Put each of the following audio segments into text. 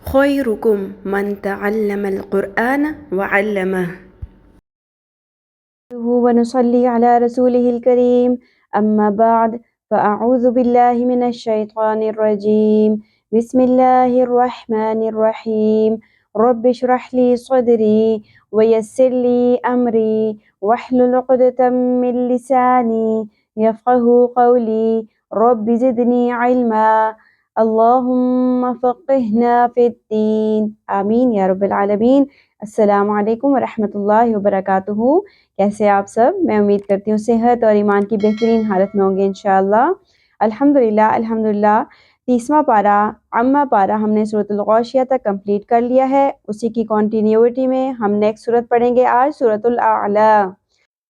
خيركم من تعلم القرآن وعلمه. ونصلي على رسوله الكريم. أما بعد فأعوذ بالله من الشيطان الرجيم. بسم الله الرحمن الرحيم. رب اشرح لي صدري ويسر لي أمري واحلل عقدة من لساني يفقه قولي. رب زدني علما. اللهم فقهنا في الدين. آمین یا رب العالمین. السلام علیکم ورحمۃ اللہ وبرکاتہ. کیسے آپ سب؟ میں امید کرتی ہوں صحت اور ایمان کی بہترین حالت میں ہوں گے انشاءاللہ. الحمدللہ 30واں پارہ عامہ پارہ ہم نے سورۃ الغاشیہ تک کمپلیٹ کر لیا ہے. اسی کی کنٹینیوٹی میں ہم نیکسٹ سورت پڑھیں گے آج سورۃ الاعلی.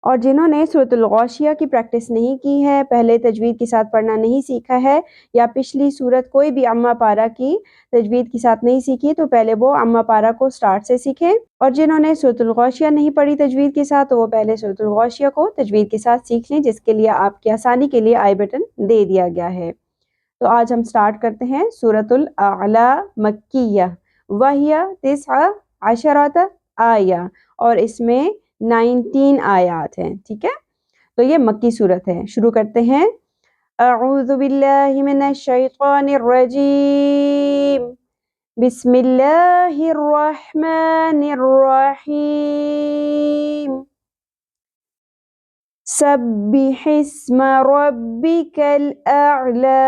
اور جنہوں نے سورۃ الغاشیہ کی پریکٹس نہیں کی ہے، پہلے تجوید کے ساتھ پڑھنا نہیں سیکھا ہے، یا پچھلی سورت کوئی بھی عامہ پارہ کی تجوید کے ساتھ نہیں سیکھی، تو پہلے وہ عامہ پارہ کو سٹارٹ سے سیکھیں. اور جنہوں نے سورۃ الغاشیہ نہیں پڑھی تجوید کے ساتھ، تو وہ پہلے سورۃ الغاشیہ کو تجوید کے ساتھ سیکھ لیں، جس کے لیے آپ کی آسانی کے لیے آئی بٹن دے دیا گیا ہے. تو آج ہم سٹارٹ کرتے ہیں سورۃ الاعلی مکیہ وہی 19 آیہ، اور اس میں 19 آیات ہیں. ٹھیک ہے، تو یہ مکی صورت ہے. شروع کرتے ہیں. اعوذ باللہ من الشیطان الرجیم. بسم اللہ الرحمن الرحیم. سبح اسم ربک الاعلی.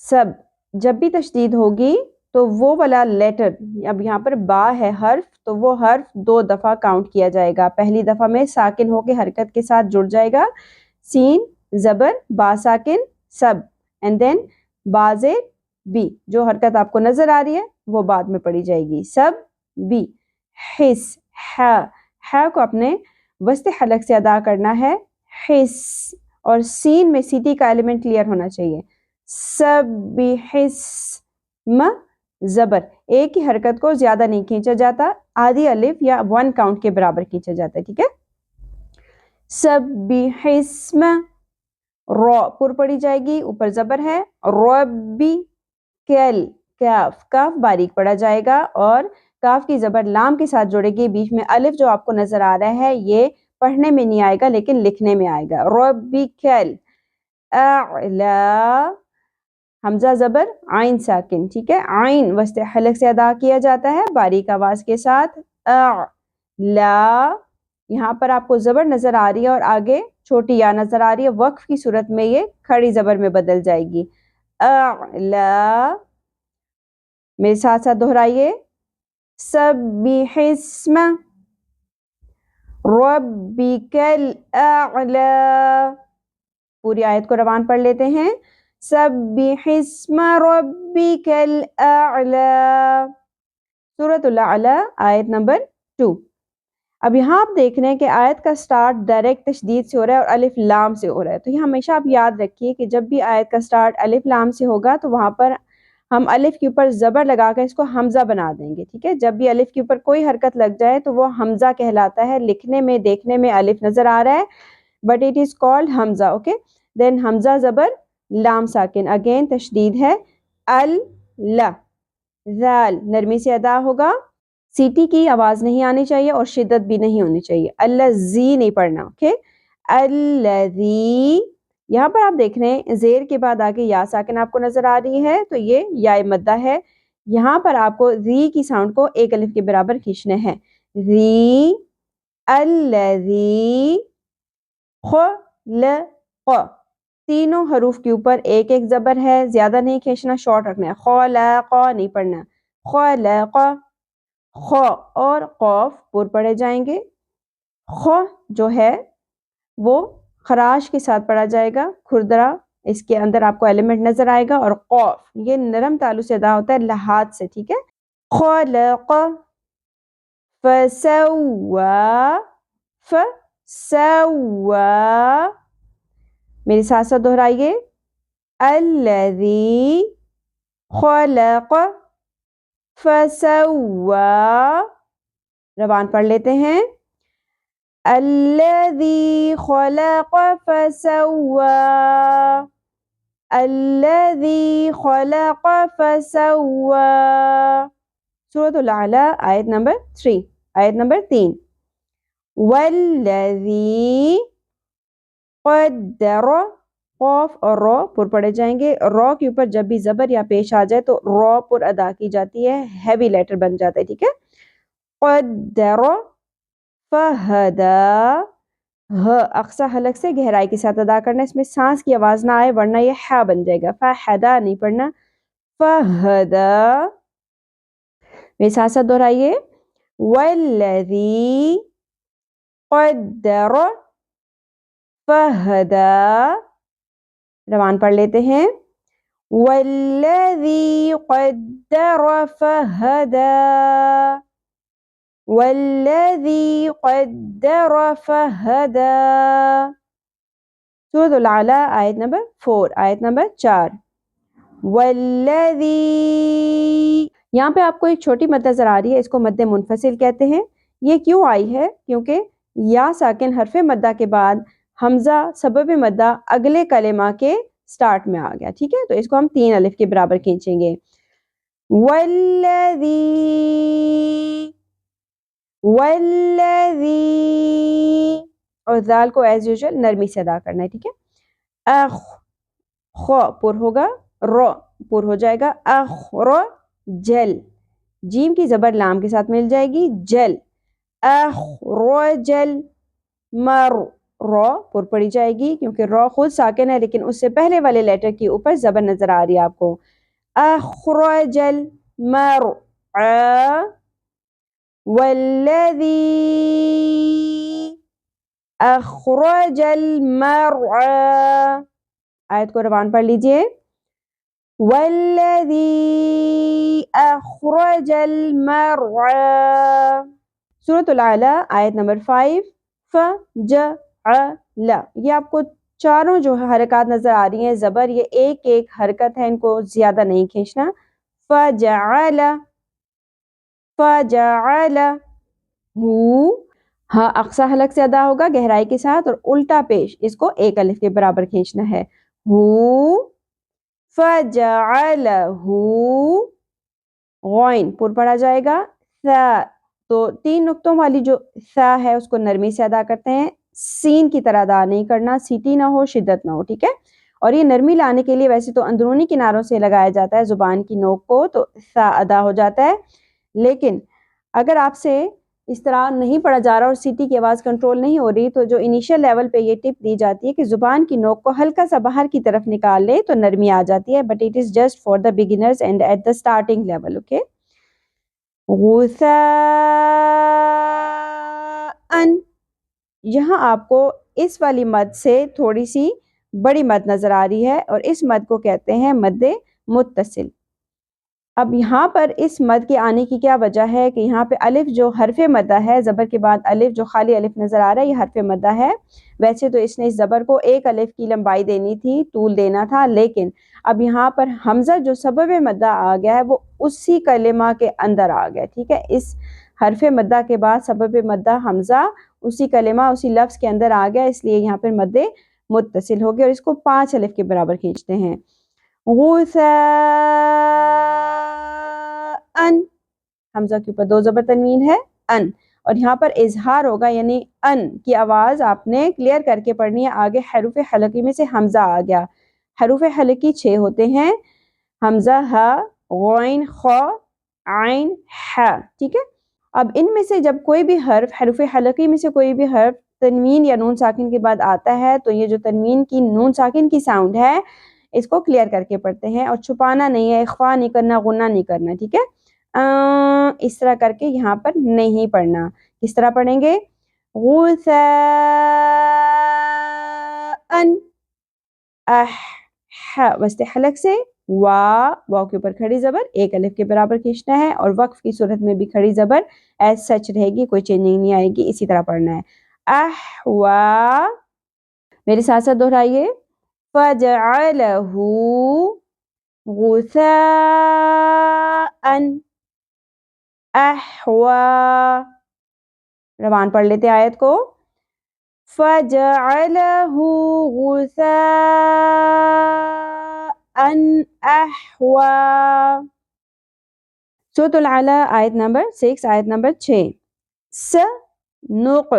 سب جب بھی تشدید ہوگی تو وہ والا لیٹر، اب یہاں پر با ہے حرف، تو وہ حرف 2 دفعہ کاؤنٹ کیا جائے گا. پہلی دفعہ میں ساکن ہو کے حرکت کے ساتھ جڑ جائے گا، سین زبر با ساکن سب، اینڈ دین بازے بی. جو حرکت آپ کو نظر آ رہی ہے وہ بعد میں پڑھی جائے گی. سب بی. حس ہے کو اپنے وسط حلق سے ادا کرنا ہے، حس. اور سین میں سیٹی کا ایلیمنٹ کلیئر ہونا چاہیے. سبح اسم زبر، ایک ہی حرکت کو زیادہ نہیں کھینچا جاتا، آدھی الف یا 1 کاؤنٹ کے برابر کھینچا جاتا ہے. ٹھیک ہے. سبح اسم رو پر پڑی جائے گی، اوپر زبر ہے. ربی کل کاف باریک پڑا جائے گا، اور کاف کی زبر لام کے ساتھ جوڑے گی. بیچ میں الف جو آپ کو نظر آ رہا ہے یہ پڑھنے میں نہیں آئے گا لیکن لکھنے میں آئے گا. ربی کل اعلی، حمزہ زبر عین ساکن. ٹھیک ہے، عین وسط حلق سے ادا کیا جاتا ہے باریک آواز کے ساتھ. لا، یہاں پر آپ کو زبر نظر آ رہی ہے اور آگے چھوٹی یا نظر آ رہی ہے، وقف کی صورت میں یہ کھڑی زبر میں بدل جائے گی. لا، میرے ساتھ ساتھ دہرائیے. سبح اسم ربک الاعلی. پوری آیت کو روان پڑھ لیتے ہیں. سبح اسم ربک الاعلی. سورۃ الاعلی آیت نمبر 2. اب یہاں آپ دیکھ رہے ہیں کہ آیت کا سٹارٹ ڈائریکٹ تشدید سے ہو رہا ہے اور الف لام سے ہو رہا ہے. تو یہ ہمیشہ آپ یاد رکھیے کہ جب بھی آیت کا سٹارٹ الف لام سے ہوگا تو وہاں پر ہم الف کے اوپر زبر لگا کر اس کو حمزہ بنا دیں گے. ٹھیک ہے، جب بھی الف کے اوپر کوئی حرکت لگ جائے تو وہ حمزہ کہلاتا ہے. لکھنے میں دیکھنے میں الف نظر آ رہا ہے بٹ اٹ از کالڈ حمزہ. اوکے، دین حمزہ زبر لام ساکن، اگین تشدید ہے. ذال نرمی سے ادا ہوگا، سیٹی کی آواز نہیں آنی چاہیے اور شدت بھی نہیں ہونی چاہیے. الذی نہیں پڑھنا. اوکے، الذی. یہاں پر آپ دیکھ رہے ہیں زیر کے بعد آگے یا ساکن آپ کو نظر آ رہی ہے، تو یہ یا مدہ ہے. یہاں پر آپ کو ری کی ساؤنڈ کو ایک الف کے برابر کھینچنا ہے. ری. الذی خلق، تینوں حروف کے اوپر ایک ایک زبر ہے، زیادہ نہیں کھینچنا، شارٹ رکھنا ہے. خلق نہیں پڑھنا. خلق. خ اور قاف پر پڑھے جائیں گے. خ جو ہے وہ خراش کے ساتھ پڑھا جائے گا، کھردرا اس کے اندر آپ کو ایلیمنٹ نظر آئے گا. اور قاف یہ نرم تالو سے ادا ہوتا ہے لحاظ سے. ٹھیک ہے. خلق فسوا. فسوا، میرے ساتھ ساتھ دہرائیے. الذی خلق فسوا. روان پڑھ لیتے ہیں. الذی خلق فسوا. الذی خلق فسوا. سورۃ الاعلیٰ آیت نمبر 3. آیت نمبر 3. والذی قدر، قوف اور رو پر پڑھے جائیں گے. رو کے اوپر جب بھی زبر یا پیش آ جائے تو رو پر ادا کی جاتی ہے، ہیوی لیٹر بن جاتا ہے. ٹھیک ہے. قدر فہدا، اقصی حلق سے گہرائی کے ساتھ ادا کرنا، اس میں سانس کی آواز نہ آئے ورنہ یہ ہا بن جائے گا. فہدا نہیں پڑھنا، فہدا. میرے ساتھ ساتھ دہرائیے. والذی قدر فہدا. روان پڑھ لیتے ہیں. والذی قدر فہدا، والذی قدر فہدا. سورۃ الاعلیٰ آیت نمبر 4. آیت نمبر 4. والذی، یہاں پہ آپ کو ایک چھوٹی مد نظر آ رہی ہے، اس کو مد منفصل کہتے ہیں. یہ کیوں آئی ہے؟ کیونکہ یا ساکن حرف مدہ کے بعد حمزہ سبب مدہ اگلے کلمہ کے سٹارٹ میں آ گیا. ٹھیک ہے، تو اس کو ہم 3 الف کے برابر کھینچیں گے. والذی، والذی، اور ذال کو ایز یوزول نرمی سے ادا کرنا ہے. ٹھیک ہے. اخ، خو پر ہوگا، رو پر ہو جائے گا. اخر جل، جیم کی زبر لام کے ساتھ مل جائے گی، جل. اخرجل مر، رو پر پڑی جائے گی کیونکہ رو خود ساکن ہے لیکن اس سے پہلے والے لیٹر کے اوپر زبر نظر آ رہی ہے آپ کو. اخرجل مرعا. والذی اخرج المرعا. آیت کو روان پڑھ لیجئے. والذی اخرج المرعا. سورۃ الاعلیٰ آیت نمبر 5. فجعل، یہ آپ کو چاروں جو حرکات نظر آ رہی ہیں زبر، یہ ایک ایک حرکت ہے، ان کو زیادہ نہیں کھینچنا. فجعل، فجعل ہو، ہاں اقصی حلق سے ادا ہوگا گہرائی کے ساتھ اور الٹا پیش، اس کو 1 الف کے برابر کھینچنا ہے. ہو، فجعلہ، غین پر پڑھا جائے گا. ثا، تو 3 نقطوں والی جو ثا ہے اس کو نرمی سے ادا کرتے ہیں، سین کی طرح ادا نہیں کرنا، سیٹی نہ ہو، شدت نہ ہو. ٹھیک ہے. اور یہ نرمی لانے کے لیے ویسے تو اندرونی کناروں سے لگایا جاتا ہے زبان کی نوک کو، تو ثا ادا ہو جاتا ہے. لیکن اگر آپ سے اس طرح نہیں پڑھا جا رہا اور سیٹی کی آواز کنٹرول نہیں ہو رہی تو جو انیشیل لیول پہ یہ ٹپ دی جاتی ہے کہ زبان کی نوک کو ہلکا سا باہر کی طرف نکال لے تو نرمی آ جاتی ہے. But it is just for the beginners and at the starting level. Okay. غثاء، یہاں آپ کو اس والی مد سے تھوڑی سی بڑی مد نظر آ رہی ہے اور اس مد کو کہتے ہیں مد متصل. اب یہاں پر اس مد کے آنے کی کیا وجہ ہے کہ یہاں پہ الف جو حرف مدہ ہے، زبر کے بعد الف جو خالی الف نظر آ رہا ہے یہ حرف مدہ ہے. ویسے تو اس نے اس زبر کو 1 الف کی لمبائی دینی تھی، طول دینا تھا، لیکن اب یہاں پر حمزہ جو سبب مدہ آ گیا ہے وہ اسی کلمہ کے اندر آ گیا. ٹھیک ہے. اس حرف مدہ کے بعد سبب مدہ حمزہ اسی کلمہ اسی لفظ کے اندر آ گیا، اس لیے یہاں پر مد متصل ہو گیا اور اس کو 5 الف کے برابر کھینچتے ہیں. غثاء، حمزہ کے اوپر 2 زبر تنوین ہے، ان، اور یہاں پر اظہار ہوگا یعنی ان کی آواز آپ نے کلیئر کر کے پڑھنی ہے. آگے حروف حلقی میں سے حمزہ آ گیا. حروف حلقی 6 ہوتے ہیں، حمزہ، ہا، غین، خا، عین، حا. ٹھیک ہے. اب ان میں سے جب کوئی بھی حرف حروف حلقی میں سے کوئی بھی حرف تنوین یا نون ساکن کے بعد آتا ہے تو یہ جو تنوین کی نون ساکن کی ساؤنڈ ہے اس کو کلیئر کر کے پڑھتے ہیں اور چھپانا نہیں ہے، اخفا نہیں کرنا، غنہ نہیں کرنا. ٹھیک ہے. اس طرح کر کے یہاں پر نہیں پڑھنا. کس طرح پڑھیں گے؟ غثاء، وسط حلق سے واو کے اوپر کھڑی زبر 1 الف کے برابر کھینچنا ہے اور وقف کی صورت میں بھی کھڑی زبر ایز سچ رہے گی، کوئی چینجنگ نہیں آئے گی، اسی طرح پڑھنا ہے. احوا، میرے ساتھ ساتھ دہرائیے. فجعلہ غثاء احوا. روان پڑھ لیتے آیت کو. فجعلہ غثاء ان احوا. سورۃ العلی آیت نمبر 6 آیت نمبر 6. س نق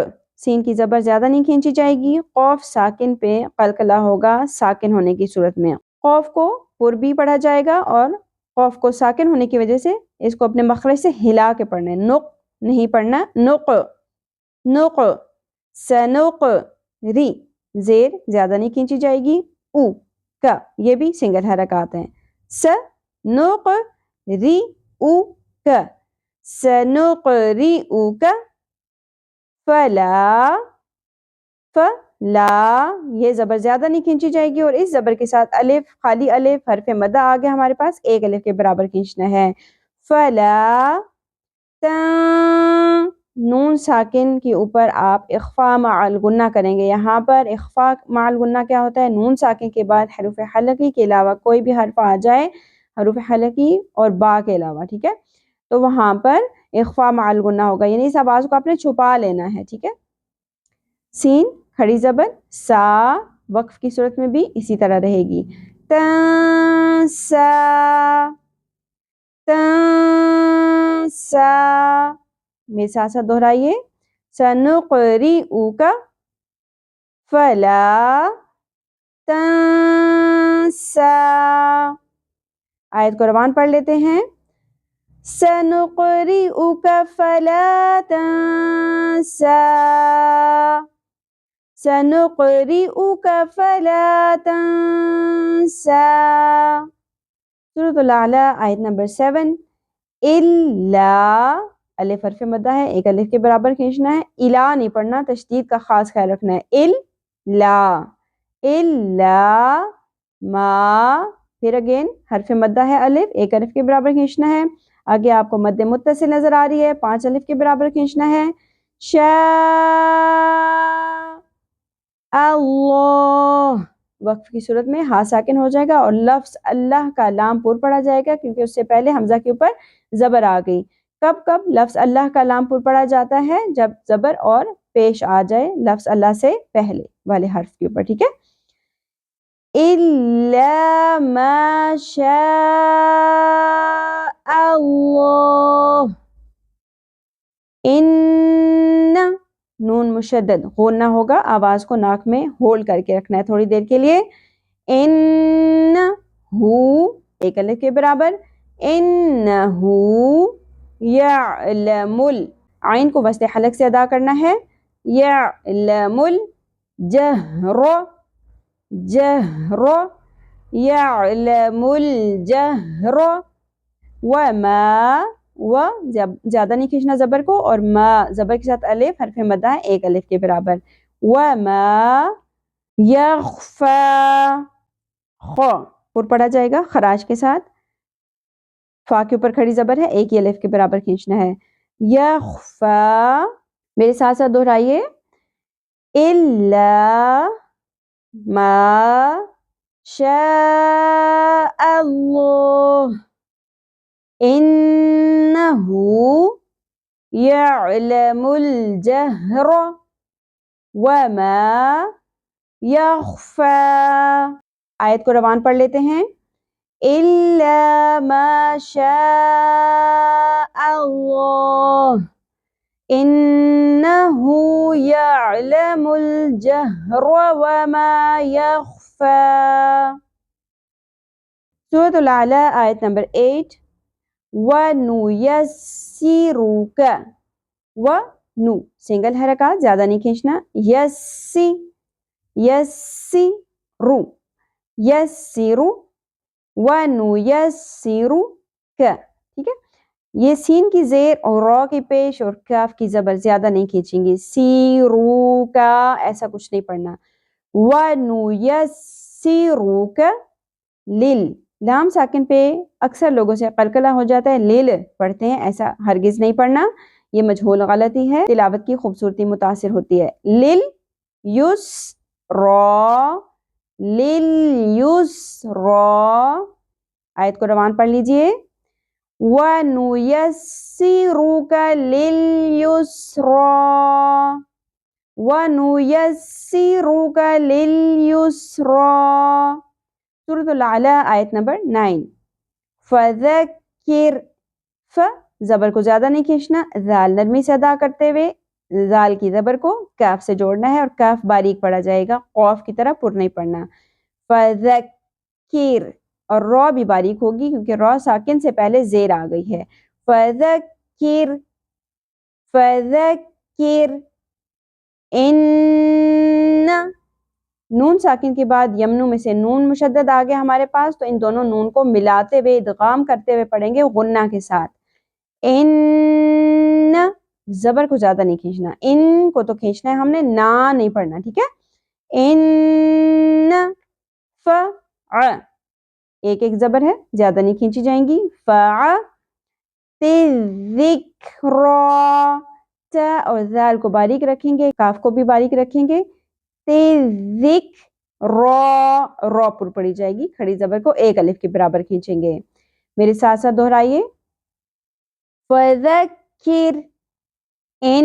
سین کی زبر زیادہ نہیں کھینچی جائے گی. قوف ساکن پہ قلقلہ ہوگا ساکن ہونے کی صورت میں. قوف کو پر بھی پڑھا جائے گا اور قوف کو ساکن ہونے کی وجہ سے اس کو اپنے مخرج سے ہلا کے پڑھنا ہے. نق نہیں پڑھنا. نق نق. سنق ری زیر زیادہ نہیں کھینچی جائے گی. او کا یہ بھی سنگل حرکات ہیں. س نق ری او کا. سنقرئک فلا. فلا یہ زبر زیادہ نہیں کھینچی جائے گی اور اس زبر کے ساتھ الف خالی الف حرف مدہ آ گیا ہمارے پاس. ایک الف کے برابر کھینچنا ہے. فلا نون ساکن کے اوپر آپ اخفا مع الغنہ کریں گے. یہاں پر اخفا مع الغنہ کیا ہوتا ہے؟ نون ساکن کے بعد حروف حلقی کے علاوہ کوئی بھی حرف آ جائے حروف حلقی اور با کے علاوہ، ٹھیک ہے، تو وہاں پر اخفا مع الغنہ ہوگا، یعنی اس آواز کو آپ نے چھپا لینا ہے. ٹھیک ہے. سین کھڑی زبر سا وقف کی صورت میں بھی اسی طرح رہے گی. سا سا میرے ساتھ ساتھ دہرائیے. سنقرئک فلا تنسا. آیت کو روان پڑھ لیتے ہیں. سنقرئک فلا تنسا. سنقرئک فلا تنسا. سورۃ الاعلی آیت نمبر 7. الا الف حرف مدہ ہے، ایک الف کے برابر کھینچنا ہے. الا نہیں پڑھنا، تشدید کا خاص خیال رکھنا ہے. الا الا ما. پھر اگین حرف مدہ ہے الف، ایک الف کے برابر کھینچنا ہے. آگے آپ کو مد متصل نظر آ رہی ہے، 5 الف کے برابر کھینچنا ہے. شاء اللہ وقف کی صورت میں ہا ساکن ہو جائے گا اور لفظ اللہ کا لام پر پڑھا جائے گا کیونکہ اس سے پہلے حمزہ کے اوپر زبر آ گئی. کب کب لفظ اللہ کا لام پر پڑھا جاتا ہے؟ جب زبر اور پیش آ جائے لفظ اللہ سے پہلے والے حرف کے اوپر. ٹھیک ہے. الا ما شاء اللہ. ان نون مشدد غنہ ہوگا، آواز کو ناک میں ہولڈ کر کے رکھنا ہے تھوڑی دیر کے لیے. ان ہو ایک الف کے برابر. انہو یعلم عین کو وصل حلق سے ادا کرنا ہے. یعلم الجہر جہر. یعلم الجہر وما و زیادہ نہیں کھینچنا زبر کو، اور ما زبر کے ساتھ الف حرف مدہ ہے، ایک الف کے برابر. وما یخفا خو پر پڑھا جائے گا خراج کے ساتھ. فا کے اوپر کھڑی زبر ہے، ایک ہی الف کے برابر کھینچنا ہے. یخفا میرے ساتھ ساتھ دہرائیے. الا ما شاء اللہ. انہو یعلم الجہر وما یخفا. آیت کو روان پڑھ لیتے ہیں. الا ما شاء اللہ. انہو یعلم الجہر وما یخفا. سورۃ الاعلی آیت نمبر 8. وَنُيَسِّرُكَ وَنُ سنگل حرکات زیادہ نہیں کھینچنا. یسی یسی رو یسیرو وَنُيَسِّرُكَ. ٹھیک ہے. یہ سین کی زیر اور را کی پیش اور کاف کی زبر زیادہ نہیں کھینچیں گے. سیرو کا ایسا کچھ نہیں پڑھنا. وَنُيَسِّرُكَ لِل لام ساکن پہ اکثر لوگوں سے قلقلہ ہو جاتا ہے، لیل پڑھتے ہیں، ایسا ہرگز نہیں پڑھنا، یہ مجہول غلطی ہے، تلاوت کی خوبصورتی متاثر ہوتی ہے. لیل یس را لیل یس را. آیت کو روان پڑھ لیجئے. وَنُيَسِّرُكَ لِلْيُسْرَى وَنُيَسِّرُكَ لِلْيُسْرَى. سورۃ الاعلیٰ آیت نمبر 9. فذکر، ف زبر کو زیادہ نہیں کھینچنا، ذال نرمی سے ادا کرتے ہوئے ذال کی زبر کو کاف سے جوڑنا ہے اور کاف باریک پڑھا جائے گا، قوف کی طرح پر نہیں پڑھنا. فذکر، اور رو بھی باریک ہوگی کیونکہ رو ساکن سے پہلے زیر آ گئی ہے. فذکر فذکر ان، نون ساکن کے بعد یمنو میں سے نون مشدد آ گیا ہمارے پاس، تو ان دونوں نون کو ملاتے ہوئے ادغام کرتے ہوئے پڑھیں گے غنہ کے ساتھ. ان، زبر کو زیادہ نہیں کھینچنا، ان کو تو کھینچنا ہے ہم نے، نا نہیں پڑھنا، ٹھیک ہے. ان ایک ایک زبر ہے، زیادہ نہیں کھینچی جائیں گی. ذکر، ت اور ذال کو باریک رکھیں گے، کاف کو بھی باریک رکھیں گے. رو پر پڑی جائے گی، کھڑی زبر کو ایک الف کے برابر کھینچیں گے. میرے ساتھ ساتھ دہرائیے. فذکر ان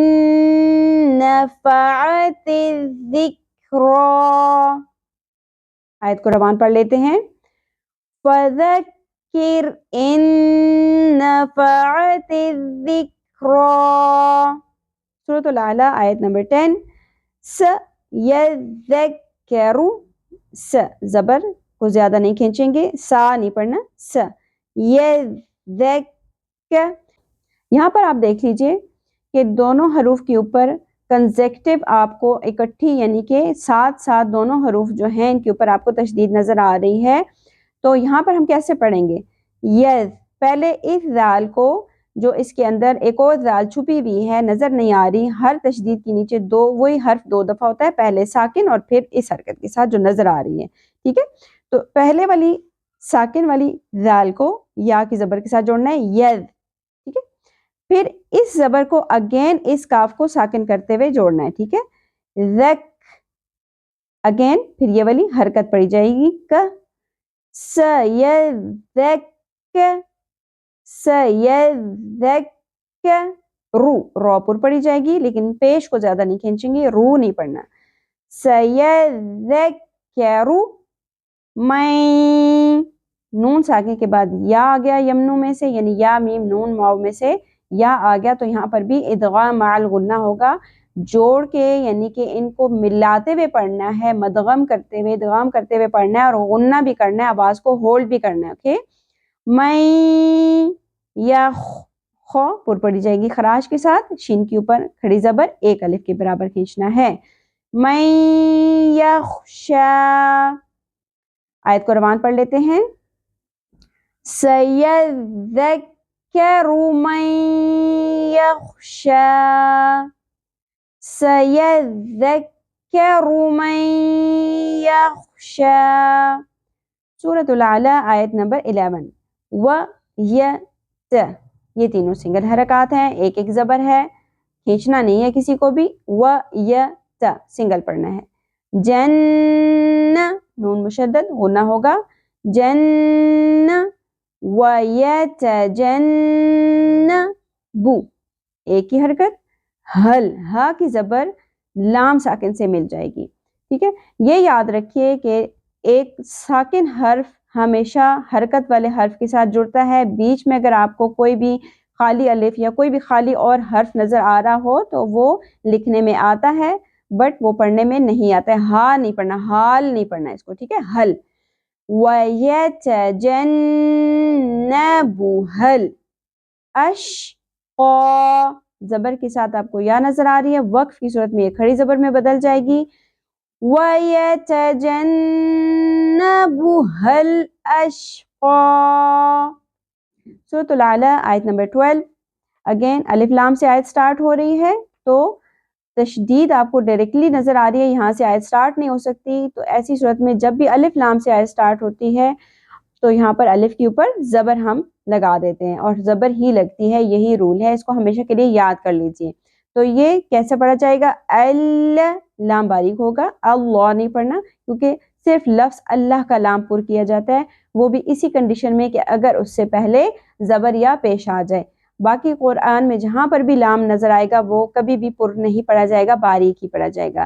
نفعت الذکری، آیت کو روان پڑھ لیتے ہیں. فذکر ان نفعت الذکری، سورۃ الاعلیٰ آیت نمبر 10. یذکر، س زبر کو زیادہ نہیں کھینچیں گے، سا نہیں پڑھنا، س. یذکر، یہاں پر آپ دیکھ لیجئے کہ دونوں حروف کے اوپر کنزیکٹیو آپ کو اکٹھی یعنی کہ ساتھ ساتھ دونوں حروف جو ہیں ان کے اوپر آپ کو تشدید نظر آ رہی ہے. تو یہاں پر ہم کیسے پڑھیں گے؟ یذ، پہلے اس ذال کو جو اس کے اندر ایک اور ذال چھپی ہوئی ہے نظر نہیں آ رہی، ہر تشدید کے نیچے دو، وہی حرف 2 دفعہ ہوتا ہے، پہلے ساکن اور پھر اس حرکت کے ساتھ جو نظر آ رہی ہے، ٹھیک ہے. تو پہلے والی ساکن والی ذال کو یا کی زبر کے ساتھ جوڑنا ہے، یذ، ٹھیک ہے. پھر اس زبر کو اگین اس کاف کو ساکن کرتے ہوئے جوڑنا ہے، ٹھیک ہے. ذک، اگین پھر یہ والی حرکت پڑی جائے گی، ک. سیذک، سیذک، رو پر پڑی جائے گی لیکن پیش کو زیادہ نہیں کھینچیں گے، رو نہیں پڑھنا. سیذکر میں، نون ساکن کے بعد یا آ گیا یمنو میں سے، یعنی یا میم نون واو میں سے یا آ گیا، تو یہاں پر بھی ادغام مع الغنہ ہوگا، جوڑ کے یعنی کہ ان کو ملاتے ہوئے پڑھنا ہے، مدغم کرتے ہوئے ادغام کرتے ہوئے پڑھنا ہے اور غنہ بھی کرنا ہے، آواز کو ہولڈ بھی کرنا ہے. اوکے. میں، یا خو پر پڑی جائے گی خراش کے ساتھ، شین کے اوپر کھڑی زبر ایک الف کے برابر کھینچنا ہے. میں یخشا، آیت کو روان پڑھ لیتے ہیں. سیذکر من یخشا، سیذکر من یخشا، سورۃ الاعلیٰ آیت نمبر 11. و یہ تینوں سنگل حرکات ہیں، ایک ایک زبر ہے، کھینچنا نہیں ہے کسی کو بھی. سنگل پڑھنا ہے. جن، نون مشدد غنہ ہوگا، جن. ویتجنبو، ایک ہی حرکت. حل، ہا کی زبر لام ساکن سے مل جائے گی، ٹھیک ہے. یہ یاد رکھیے کہ ایک ساکن حرف ہمیشہ حرکت والے حرف کے ساتھ جڑتا ہے. بیچ میں اگر آپ کو کوئی بھی خالی الف یا کوئی بھی خالی اور حرف نظر آ رہا ہو تو وہ لکھنے میں آتا ہے بٹ وہ پڑھنے میں نہیں آتا ہے. ہا نہیں پڑھنا، حال نہیں پڑھنا اس کو، ٹھیک ہے. حل. وَيَتَجَنَّبُهَا الْأَشْقَى، زبر کے ساتھ آپ کو یا نظر آ رہی ہے، وقف کی صورت میں یہ کھڑی زبر میں بدل جائے گی. وَيَتَجَنَّبُهَا الْأَشْقَى، سورۃ الاعلیٰ آیت نمبر 12. اگین الف لام سے آیت سٹارٹ ہو رہی ہے تو تشدید آپ کو ڈائریکٹلی نظر آ رہی ہے، یہاں سے آیت سٹارٹ نہیں ہو سکتی. تو ایسی صورت میں جب بھی الف لام سے آیت سٹارٹ ہوتی ہے تو یہاں پر الف کے اوپر زبر ہم لگا دیتے ہیں اور زبر ہی لگتی ہے، یہی رول ہے، اس کو ہمیشہ کے لیے یاد کر لیجئے. تو یہ کیسے پڑھا جائے گا؟ لام باریک ہوگا، اللہ نہیں پڑھنا کیونکہ صرف لفظ اللہ کا لام پر کیا جاتا ہے، وہ بھی اسی کنڈیشن میں کہ اگر اس سے پہلے زبر یا پیش آ جائے. باقی قرآن میں جہاں پر بھی لام نظر آئے گا وہ کبھی بھی پر نہیں پڑھا جائے گا، باریک ہی پڑھا جائے گا.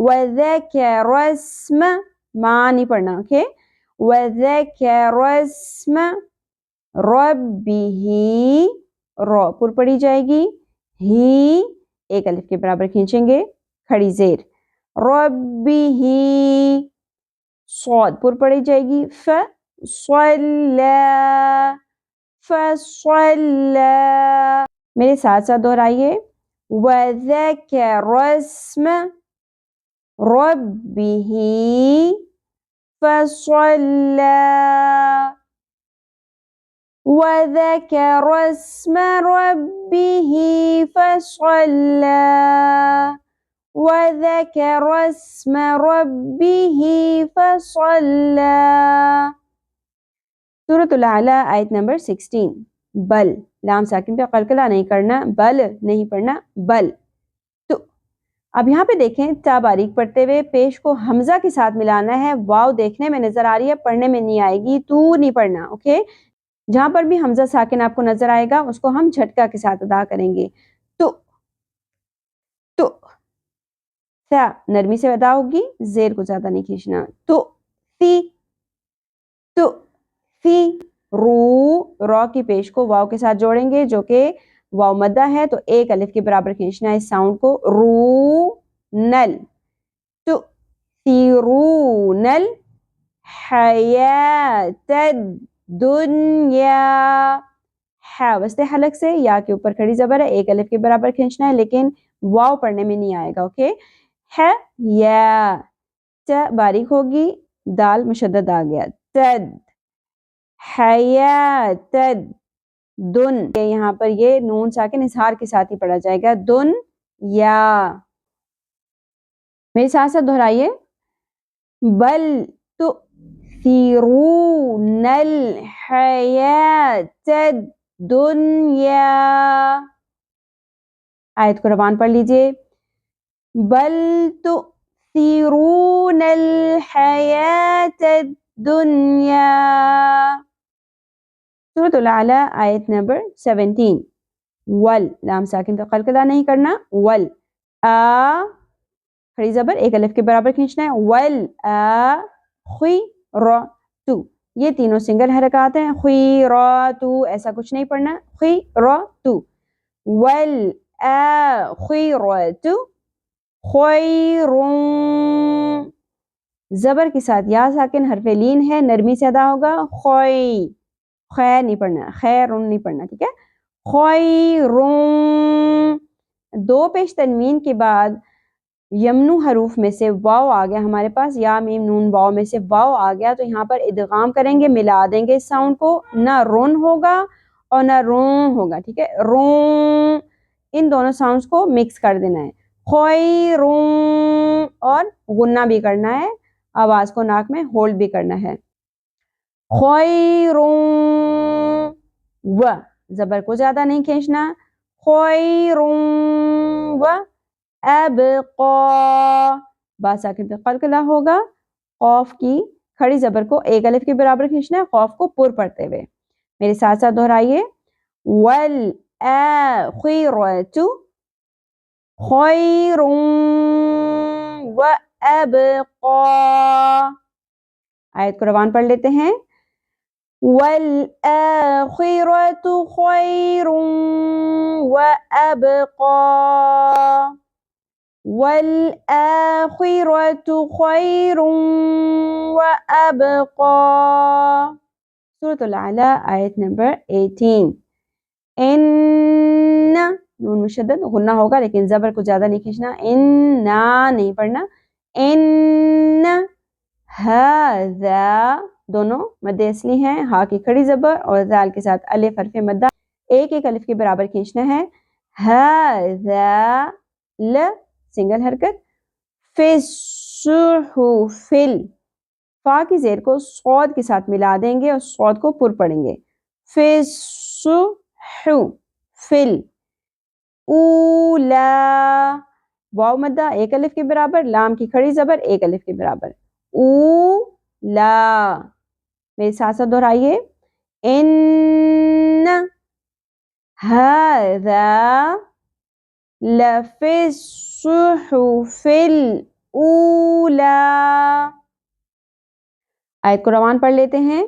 وذكر اسم ما نہیں پڑھنا اوکے وذكر اسم ربه رو پر پڑھی جائے گی ہی ایک الف کے برابر کھینچیں گے کھڑی زیر ربه صاد پر پڑھی جائے گی فصلى فصلى میرے ساتھ ساتھ دہرائیے وذكر اسم ربه فصلى وذكر اسم ربه فصلى وذكر اسم ربه فصلى سورۃ الاعلی آیت نمبر 16 بل لام ساکن پہ قلقلہ نہیں کرنا بل نہیں پڑھنا بل تو اب یہاں پہ دیکھیں تا باریک پڑھتے ہوئے پیش کو حمزہ کے ساتھ ملانا ہے واو دیکھنے میں نظر آ رہی ہے پڑھنے میں نہیں آئے گی تو نہیں پڑھنا اوکے جہاں پر بھی حمزہ ساکن آپ کو نظر آئے گا اس کو ہم جھٹکا کے ساتھ ادا کریں گے تو تا نرمی سے ادا ہوگی زیر کو زیادہ نہیں کھینچنا تو فی رو کی پیش کو واو کے ساتھ جوڑیں گے جو کہ واو مدہ ہے تو ایک الف کے برابر کھینچنا ہے اس ساؤنڈ کو رو نل تو تیرون الحیات الدنیا وسط حلق سے یا کے اوپر کھڑی زبر ہے ایک الف کے برابر کھینچنا ہے لیکن واو پڑھنے میں نہیں آئے گا اوکے ہے یا ت باریک ہوگی دال مشدد آ گیا تد حیات دن یہاں پر یہ نون ساکن اظہار کے ساتھ ہی پڑھا جائے گا دن یا میرے ساتھ ساتھ دہرائیے بل تؤثرون الحیات الدنیا آیت کو روان پڑھ لیجئے بل تؤثرون الحیات الدنیا سورۃ الاعلی آیت نمبر 17 ول لام ساکن تو قلقلہ نہیں کرنا ول کھڑی زبر ایک الف کے برابر کھینچنا ہے ول خی را تو یہ تینوں سنگل حرکات ہیں خی را تو ایسا کچھ نہیں پڑھنا خی را تو ول خیرۃ خیر زبر کے ساتھ یا ساکن حرف لین ہے نرمی سے ادا ہوگا خیر نہیں پڑھنا خیر نہیں پڑھنا ٹھیک ہے خیر دو پیش تنوین کے بعد یمنو حروف میں سے واو آ گیا ہمارے پاس یا میم نون واو میں سے واو آ گیا تو یہاں پر ادغام کریں گے ملا دیں گے اس ساؤنڈ کو نہ رون ہوگا اور نہ رون ہوگا ٹھیک ہے رون ان دونوں ساؤنڈز کو مکس کر دینا ہے خیرون اور غنہ بھی کرنا ہے آواز کو ناک میں ہولڈ بھی کرنا ہے خیرون و زبر کو زیادہ نہیں کھینچنا خیرون و ابقا با ساکن پہ قلقلہ ہوگا قاف کی کھڑی زبر کو ایک الف کے برابر کھینچنا ہے قاف کو پر پڑھتے ہوئے میرے ساتھ ساتھ دہرائیے والآخرۃ خیر وابقا آیت کو روان پڑھ لیتے ہیں والآخرۃ خیر وابقا والآخرۃ خیر وابقا سورۃ الاعلی آیت نمبر 18 ان نون مشدد غنہ ہوگا لیکن زبر کو زیادہ نہیں کھینچنا ان نہیں پڑھنا ان ھذا دونوں مد اصلی ہیں ہا کی کھڑی زبر اور ذال کے ساتھ الف حرف مدہ ایک ایک الف کے برابر کھینچنا ہے ھذا ل سنگل حرکت فی الصحف فا کی زیر کو صاد کے ساتھ ملا دیں گے اور صاد کو پر پڑھیں گے فی الصحف فل اولا واو مدہ ایک الف کے برابر لام کی کھڑی زبر ایک الف کے برابر اولا میرے ساتھ ساتھ دہرائیے ان ھذا لفی الصحف اولا. آیت کو روان پڑھ لیتے ہیں.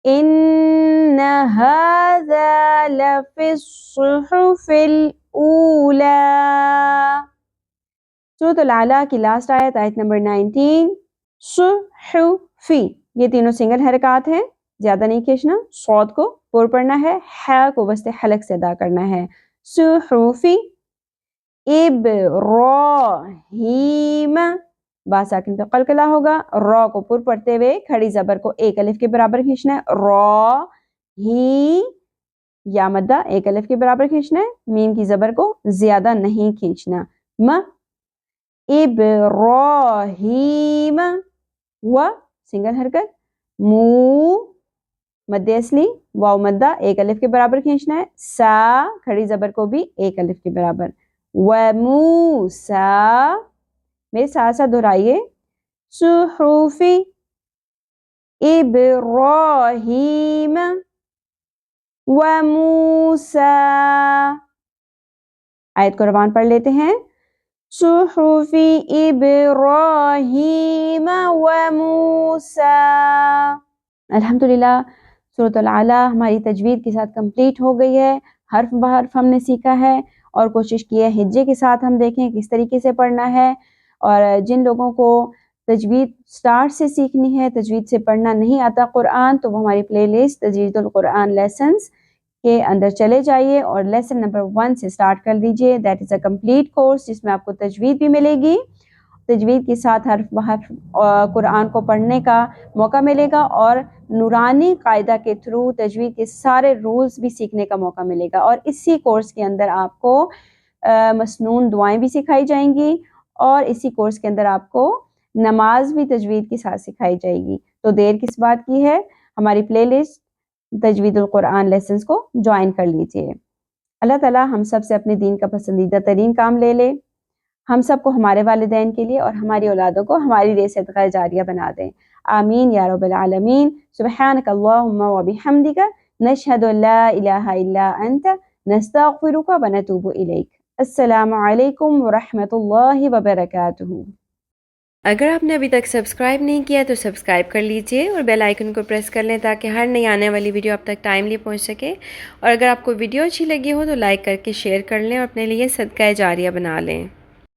ان هذا لفی الصحف الاولا. سورۃ الاعلیٰ کی لاسٹ آیت، آیت نمبر 19. صحفی، یہ تینوں سنگل حرکات ہیں، زیادہ نہیں کھینچنا. صاد کو پر پڑھنا ہے، ح کو وسط حلق سے ادا کرنا ہے. صحفی. ابراہیم، با ساکن پہ قلقلہ ہوگا. را کو پر پڑھتے ہوئے کھڑی زبر کو ایک الف کے برابر کھینچنا ہے. را ہی، یا مدہ ایک الف کے برابر کھینچنا ہے. میم کی زبر کو زیادہ نہیں کھینچنا. ابراہیم، و سنگل حرکت. مو مد اصلی، واو مدہ ایک الف کے برابر کھینچنا ہے. سا کھڑی زبر کو بھی ایک الف کے برابر. وموسیٰ، میرے ساتھ ساتھ دہرائیے. صحفی ابراہیم وموسیٰ. آیت کو روان پڑھ لیتے ہیں. صحفی ابراہیم وموسیٰ. الحمدللہ سورۃ الاعلیٰ ہماری تجوید کے ساتھ کمپلیٹ ہو گئی ہے. حرف بحرف ہم نے سیکھا ہے اور کوشش کی ہے ہجے کے ساتھ ہم دیکھیں کس طریقے سے پڑھنا ہے. اور جن لوگوں کو تجوید سٹارٹ سے سیکھنی ہے، تجوید سے پڑھنا نہیں آتا قرآن، تو وہ ہماری پلے لسٹ تجوید القرآن لیسنز کے اندر چلے جائیے اور لیسن نمبر 1 سے سٹارٹ کر دیجئے. That is a complete course جس میں آپ کو تجوید بھی ملے گی، تجوید کے ساتھ حرف بحرف قرآن کو پڑھنے کا موقع ملے گا، اور نورانی قاعدہ کے تھرو تجوید کے سارے رولز بھی سیکھنے کا موقع ملے گا. اور اسی کورس کے اندر آپ کو مسنون دعائیں بھی سکھائی جائیں گی، اور اسی کورس کے اندر آپ کو نماز بھی تجوید کے ساتھ سکھائی جائے گی. تو دیر کس بات کی ہے، ہماری پلے لسٹ تجوید القرآن لیسنز کو جوائن کر لیجئے. اللہ تعالی ہم سب سے اپنے دین کا پسندیدہ ترین کام لے لے، ہم سب کو ہمارے والدین کے لیے اور ہماری اولادوں کو ہماری لیے صدقہ جاریہ بنا دیں. آمین یا رب العالمین. سبحانک اللہم و بحمدک، نشہد ان لا الہ الا انت، نستغفرک و نتوب الیک. السلام علیکم ورحمۃ اللہ وبرکاتہ. اگر آپ نے ابھی تک سبسکرائب نہیں کیا تو سبسکرائب کر لیجئے اور بیل آئیکن کو پریس کر لیں تاکہ ہر نئی آنے والی ویڈیو آپ تک ٹائملی پہنچ سکے. اور اگر آپ کو ویڈیو اچھی لگی ہو تو لائک کر کے شیئر کر لیں اور اپنے لیے صدقہ جاریہ بنا لیں.